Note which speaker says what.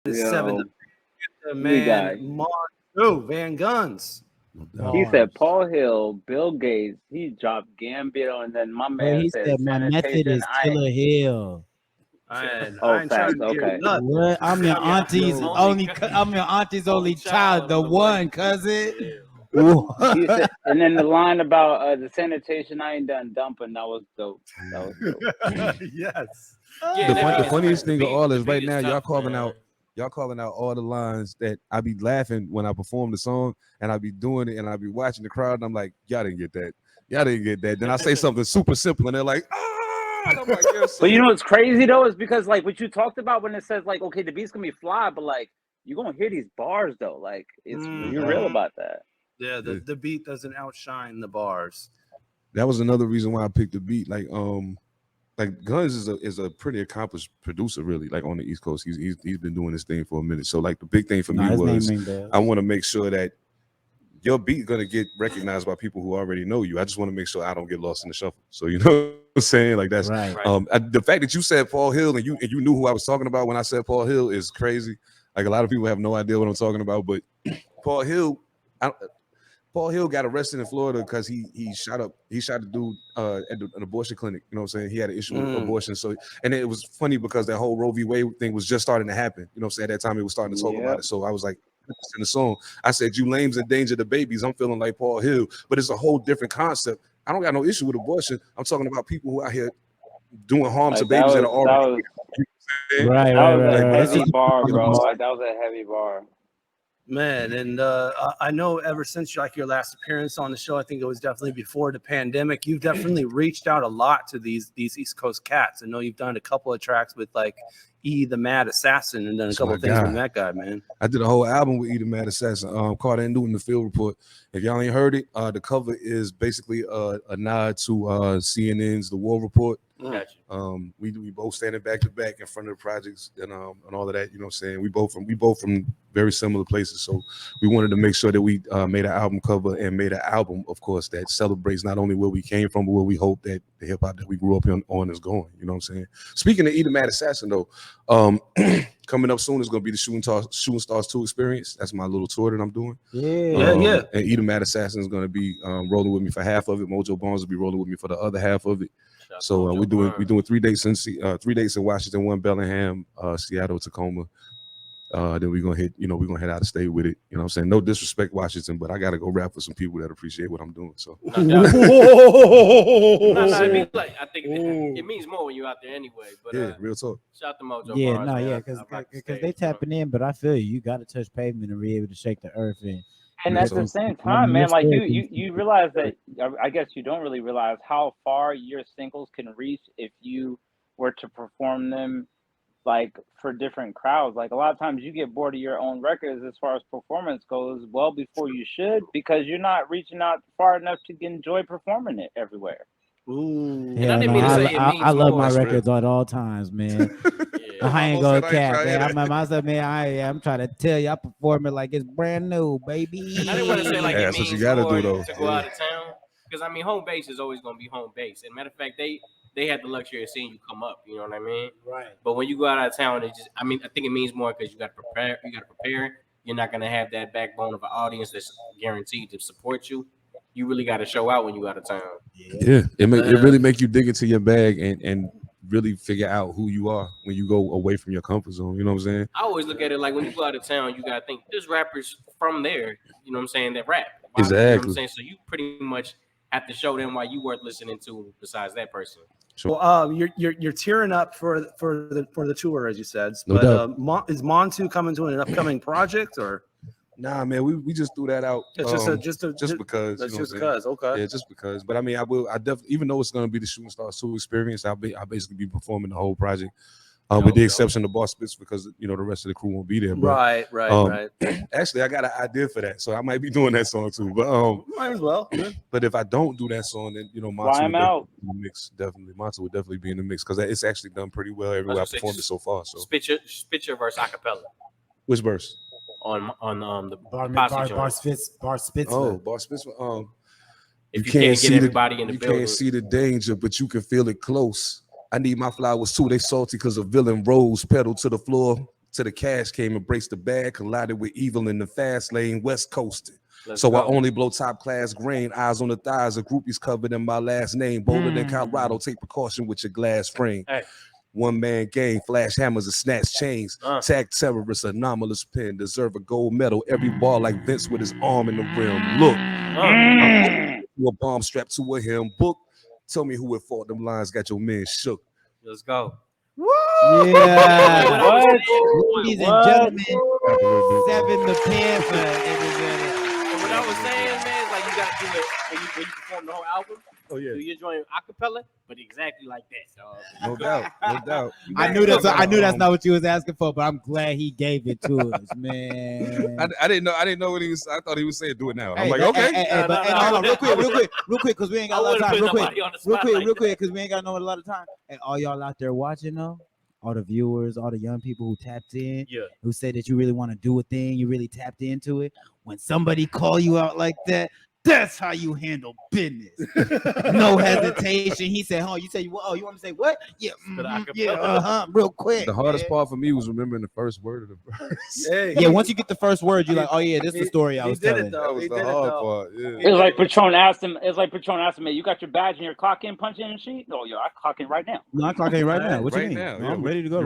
Speaker 1: Seven
Speaker 2: Yo,
Speaker 1: Da Pantha,
Speaker 2: we got.
Speaker 1: man. Monzo Van Guns.
Speaker 2: He said
Speaker 3: Bars.
Speaker 2: Paul Hill, Bill Gates. He dropped Gambito, and then my
Speaker 3: Bro,
Speaker 2: man
Speaker 3: he
Speaker 2: said
Speaker 3: said my method
Speaker 2: sanitation.
Speaker 3: is
Speaker 2: I
Speaker 3: Killer Hill.
Speaker 2: oh
Speaker 1: I ain't trying
Speaker 2: facts.
Speaker 1: to hear
Speaker 2: Okay.
Speaker 1: nothing.
Speaker 3: What? I'm your auntie's only. I'm your auntie's only child. The one cousin.
Speaker 2: He said, and then the line about the sanitation. I ain't done dumping. That was dope. That was dope.
Speaker 1: Yes.
Speaker 4: The funniest thing of all is right now y'all calling out all the lines that I be laughing when I perform the song, and I be doing it, and I be watching the crowd, and I'm like, y'all didn't get that. Y'all didn't get that. Then I say something super simple, and they're like, ah. And I'm like, yes.
Speaker 2: But you know what's crazy though is because like what you talked about when it says like, okay, the beat's gonna be fly, but like you're gonna hear these bars though. Like you're real about that.
Speaker 1: Yeah, the beat doesn't outshine the bars.
Speaker 4: That was another reason why I picked the beat. Like Guns is a pretty accomplished producer, really. Like on the East Coast, he's been doing this thing for a minute. So like the big thing for me was I want to make sure that your beat gonna get recognized by people who already know you. I just want to make sure I don't get lost in the shuffle. So you know what I'm saying? Like that's
Speaker 3: right.
Speaker 4: The fact that you said Paul Hill and you knew who I was talking about when I said Paul Hill is crazy. Like a lot of people have no idea what I'm talking about, but Paul Hill got arrested in Florida because he shot a dude at an abortion clinic. You know what I'm saying? He had an issue with abortion. So, and it was funny because that whole Roe v. Wade thing was just starting to happen. You know what I'm saying? At that time, it was starting to talk about it. So I was like, in the song, I said, "You lames endanger the babies." I'm feeling like Paul Hill, but it's a whole different concept. I don't got no issue with abortion. I'm talking about people who out here doing harm to babies that are already.
Speaker 2: That was a heavy bar, bro. Like, that was a heavy bar.
Speaker 1: Man, and I know ever since like your last appearance on the show, I think it was definitely before the pandemic, you've definitely reached out a lot to these East Coast cats. I know you've done a couple of tracks with like E the Mad Assassin and done a couple of things with that guy, man.
Speaker 4: I did a whole album with E the Mad Assassin, called "And Doing the Field Report." If y'all ain't heard it, the cover is basically a nod to CNN's The War Report. We both standing back to back in front of the projects and all of that. You know what I'm saying? We both from very similar places, so we wanted to make sure that we made an album cover and made an album, of course, that celebrates not only where we came from, but where we hope that the hip hop that we grew up on is going. You know what I'm saying? Speaking of E the Mad Assassin, though, coming up soon is going to be the Shooting Stars 2 experience. That's my little tour that I'm doing.
Speaker 1: Yeah.
Speaker 4: And E the Mad Assassin is going to be rolling with me for half of it. Mojo Barnes will be rolling with me for the other half of it. So we're doing 3 dates in Washington, 1 Bellingham, Seattle, Tacoma. Then we're gonna hit out of state with it. You know what I'm saying? No disrespect, Washington, but I gotta go rap for some people that appreciate what I'm doing. So
Speaker 5: I mean, like, I think it means more when you're out there anyway. But
Speaker 4: yeah, real talk.
Speaker 5: Shout out to Mojo.
Speaker 3: Yeah,
Speaker 5: Barnes,
Speaker 3: because they tapping in, but I feel you got to touch pavement and be able to shake the earth in.
Speaker 2: And at the same time, man, like you realize that, I guess you don't really realize how far your singles can reach if you were to perform them like for different crowds. Like a lot of times you get bored of your own records as far as performance goes well before you should, because you're not reaching out far enough to enjoy performing it everywhere.
Speaker 1: Ooh.
Speaker 3: Yeah, I love my records at all times, man. I ain't gonna cap, man. I'm trying to tell you, I perform it like it's brand new, baby.
Speaker 5: I didn't want to say like it means
Speaker 4: what you gotta
Speaker 5: more
Speaker 4: do, though.
Speaker 5: to go out of town, because I mean, home base is always gonna be home base. And matter of fact, they had the luxury of seeing you come up. You know what I mean?
Speaker 3: Right.
Speaker 5: But when you go out of town, I think it means more because you got to prepare. You're not gonna have that backbone of an audience that's guaranteed to support you. You really got to show out when you out of town.
Speaker 4: Yeah, it really make you dig into your bag and really figure out who you are when you go away from your comfort zone. You know what I'm saying?
Speaker 5: I always look at it like when you go out of town, you gotta think there's rappers from there. You know what I'm saying? That rap.
Speaker 4: Exactly.
Speaker 5: You know what I'm saying? So you pretty much have to show them why you worth listening to besides that person.
Speaker 1: Sure. Well, you're tearing up for the tour, as you said.
Speaker 4: No
Speaker 1: but is Montu coming to an upcoming project or?
Speaker 4: Nah, man, we just threw that out.
Speaker 1: It's just because.
Speaker 4: That's
Speaker 1: just because. Okay.
Speaker 4: Yeah, just because. But I mean, I definitely, even though it's going to be the Shooting Stars 2 experience, I'll basically be performing the whole project, with the exception of Boss Spitz, because the rest of the crew won't be there. But,
Speaker 1: right.
Speaker 4: Actually, I got an idea for that, so I might be doing that song too. But
Speaker 1: might as well.
Speaker 4: But if I don't do that song, then Montu would be in the mix. Definitely, Montu would definitely be in the mix because it's actually done pretty well everywhere I performed it so far. So
Speaker 5: spit your verse a cappella.
Speaker 4: Which verse?
Speaker 5: On the
Speaker 3: Bar Spitz.
Speaker 4: Oh, Bar Spitz.
Speaker 5: If you can't get everybody in the building,
Speaker 4: you can't see the danger, but you can feel it close. I need my flowers too. They salty because a villain rose pedal to the floor. till the cash came, embraced the bag, collided with evil in the fast lane, west coasting.
Speaker 1: Let's
Speaker 4: So
Speaker 1: go.
Speaker 4: I only blow top class grain, eyes on the thighs of groupies covered in my last name. Bolder than Colorado, take precaution with your glass frame.
Speaker 1: Hey.
Speaker 4: One man gang, flash hammers and snatch chains. Tag terrorists, anomalous pen, deserve a gold medal. Every ball like Vince with his arm in the rim. Look, a bomb strapped to a him. Book, tell me who at fault them lines got your men shook.
Speaker 1: Let's go.
Speaker 3: Yeah.
Speaker 2: What?
Speaker 3: Ladies and gentlemen, Seven Da Pantha.
Speaker 5: And what I was saying, man, is like you gotta do it when you perform the whole album.
Speaker 4: Oh yeah,
Speaker 5: Do your joint acapella, but exactly like that, dog.
Speaker 4: no doubt, no doubt.
Speaker 3: I knew that's not what you was asking for, but I'm glad he gave it to us, man.
Speaker 4: I didn't know what he was. I thought he was saying do it now. I'm
Speaker 3: Hey,
Speaker 4: like, okay.
Speaker 3: But hold on, real quick, because we ain't got a lot of time. Real quick, because we ain't got a lot of time. And all y'all out there watching though, all the viewers, all the young people who tapped in, who said that you really want to do a thing, you really tapped into it. When somebody call you out like that, that's how you handle business. No hesitation. He said, "Oh, you say you want to say what? Yeah, real quick."
Speaker 4: The hardest part for me was remembering the first word of the verse.
Speaker 1: Hey,
Speaker 3: Yeah, once you get the first word, you're like, "Oh yeah, this is the story I was telling."
Speaker 4: That was the hard part. Yeah.
Speaker 2: It's like Patron asked him. "Man, you got your badge and your clock in, punch in and sheet?" "Oh, yo, I clock in right now."
Speaker 3: No, I clock in right now. What you
Speaker 4: Right
Speaker 3: mean?
Speaker 4: now,
Speaker 3: I'm ready to go.